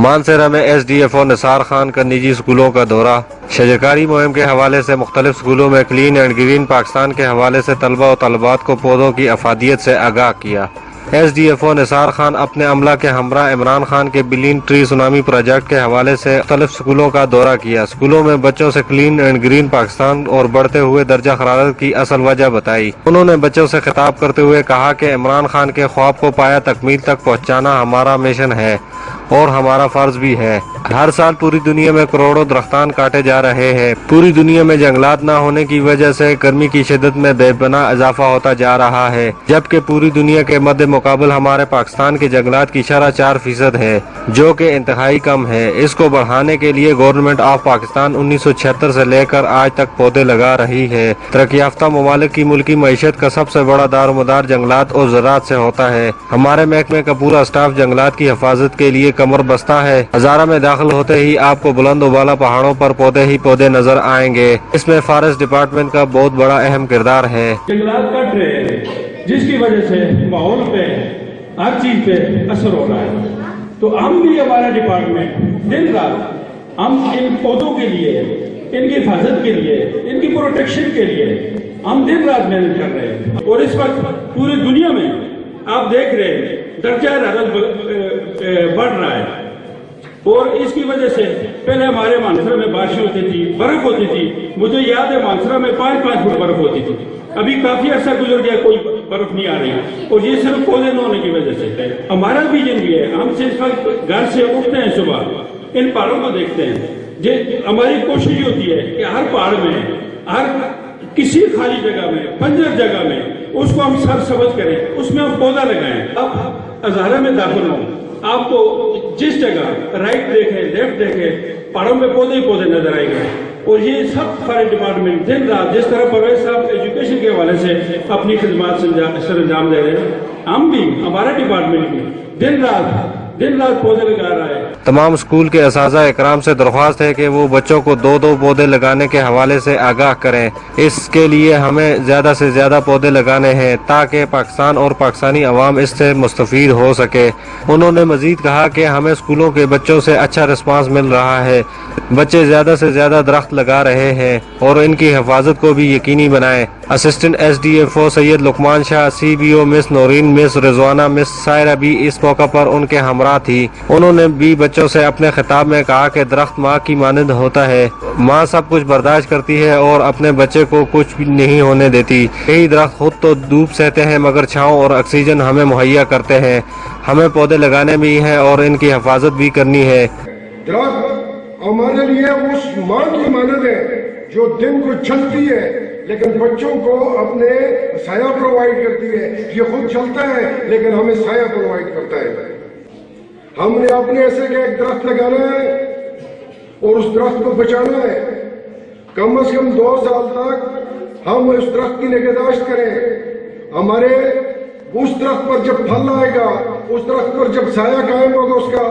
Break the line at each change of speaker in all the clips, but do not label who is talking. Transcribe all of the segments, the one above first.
مانسہرہ میں S D F او نثار خان کا نجی اسکولوں کا دورہ۔ شجرکاری مہم کے حوالے سے مختلف اسکولوں میں کلین اینڈ گرین پاکستان کے حوالے سے طلبہ و طالبات کو پودوں کی افادیت سے آگاہ کیا۔ ایس ڈی ایف او نثار خان اپنے عملہ کے ہمراہ عمران خان کے بلین ٹری سونامی پروجیکٹ کے حوالے سے مختلف اسکولوں کا دورہ کیا۔ اسکولوں میں بچوں سے کلین اینڈ گرین پاکستان اور بڑھتے ہوئے درجہ حرارت کی اصل وجہ بتائی۔ انہوں نے بچوں سے خطاب کرتے ہوئے کہا کہ عمران خان کے خواب کو پایا تکمیل تک پہنچانا ہمارا مشن ہے اور ہمارا فرض بھی ہے۔ ہر سال پوری دنیا میں کروڑوں درختان کاٹے جا رہے ہیں۔ پوری دنیا میں جنگلات نہ ہونے کی وجہ سے گرمی کی شدت میں بے پناہ اضافہ ہوتا جا رہا ہے، جبکہ پوری دنیا کے مد مقابل ہمارے پاکستان کے جنگلات کی شرح 4% ہے، جو کہ انتہائی کم ہے۔ اس کو بڑھانے کے لیے گورنمنٹ آف پاکستان 1976 سے لے کر آج تک پودے لگا رہی ہے۔ ترقی یافتہ ممالک کی ملکی معیشت کا سب سے بڑا دار و مدار جنگلات اور زراعت سے ہوتا ہے۔ ہمارے محکمے کا پورا اسٹاف جنگلات کی حفاظت کے لیے کمر بستہ ہے۔ ہزارہ میں داخل ہوتے ہی آپ کو بلند و بالا پہاڑوں پر پودے ہی پودے نظر آئیں گے۔ اس میں فارسٹ ڈپارٹمنٹ کا بہت بڑا اہم کردار ہے۔
جنگلات کٹ رہے ہیں جس کی وجہ سے ماحول پہ ہر چیز پہ اثر ہو رہا ہے، تو ہم بھی ہمارا ڈپارٹمنٹ دن رات ہم ان پودوں کے لیے، ان کی حفاظت کے لیے، ان کی پروٹیکشن کے لیے ہم دن رات محنت کر رہے ہیں۔ اور اس وقت پوری دنیا میں آپ دیکھ رہے ہیں درجہ حرارت بڑھ رہا ہے، اور اس کی وجہ سے پہلے ہمارے مانسہرہ میں بارشیں ہوتی تھی، برف ہوتی تھی۔ مجھے یاد ہے مانسہرہ میں 5-5 فٹ برف ہوتی تھی، ابھی کافی عرصہ گزر گیا کوئی برف نہیں آ رہی، اور یہ صرف پودے نہ ہونے کی وجہ سے۔ ہمارا ویژن بھی ہے، ہم سے اس وقت گھر سے اٹھتے ہیں صبح، ان پہاڑوں کو دیکھتے ہیں، ہماری کوشش یہ ہوتی ہے کہ ہر پہاڑ میں، ہر کسی خالی جگہ میں، بنجر جگہ میں اس کو ہم سر سبز کریں، اس میں ہم پودا لگائیں۔ اب ہزارہ میں داخل ہوں، آپ کو جس جگہ رائٹ دیکھیں لیفٹ دیکھیں پہاڑوں میں پودے ہی پودے نظر آئیں گے۔ اور یہ سب فارسٹ ڈپارٹمنٹ دن رات جس طرح پرویز صاحب ایجوکیشن کے حوالے سے اپنی خدمات سر انجام دے رہے ہیں، ہم بھی ہمارا ڈپارٹمنٹ بھی دن رات پودے لگا رہا ہے۔
تمام اسکول کے اساتذہ اکرام سے درخواست ہے کہ وہ بچوں کو 2 پودے لگانے کے حوالے سے آگاہ کریں۔ اس کے لیے ہمیں زیادہ سے زیادہ پودے لگانے ہیں تاکہ پاکستان اور پاکستانی عوام اس سے مستفید ہو سکے۔ انہوں نے مزید کہا کہ ہمیں اسکولوں کے بچوں سے اچھا رسپانس مل رہا ہے، بچے زیادہ سے زیادہ درخت لگا رہے ہیں اور ان کی حفاظت کو بھی یقینی بنائیں۔ Assistant S D F O Syed Luqman Shah, C B O Miss Noreen, Miss Rizwana, Miss Saira بھی اس موقع پر ان کے ہمراہ تھی۔ انہوں نے بھی بچوں سے اپنے خطاب میں کہا کہ درخت ماں کی مانند ہوتا ہے، ماں سب کچھ برداشت کرتی ہے اور اپنے بچے کو کچھ بھی نہیں ہونے دیتی۔ یہی درخت خود تو دھوپ سہتے ہیں مگر چھاؤں اور آکسیجن ہمیں مہیا کرتے ہیں۔ ہمیں پودے لگانے بھی ہیں اور ان کی حفاظت بھی کرنی ہے۔
درخت ہمارے لیے اس ماں کی مانند ہے جو دن کو چلتی ہے لیکن بچوں کو اپنے سایہ پرووائڈ کرتی ہے۔ یہ خود چلتا ہے لیکن ہمیں سایہ پرووائڈ کرتا ہے۔ ہم نے اپنے ایسے کہ ایک درخت لگانا ہے اور اس درخت کو بچانا ہے۔ کم از کم 2 سال تک ہم اس درخت کی نگہداشت کریں۔ ہمارے اس درخت پر جب پھل آئے گا، اس درخت پر جب سایہ قائم ہوگا اس کا،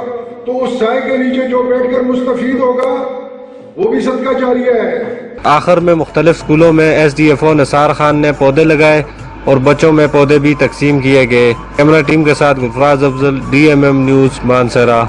تو اس سائے کے نیچے جو بیٹھ کر مستفید ہوگا وہ بھی صدقہ جاریہ ہے۔
آخر میں مختلف اسکولوں میں ایس ڈی ایف او نثار خان نے پودے لگائے اور بچوں میں پودے بھی تقسیم کیے گئے۔ کیمرہ ٹیم کے ساتھ گلفراز افضل، DMM نیوز، مانسہرہ۔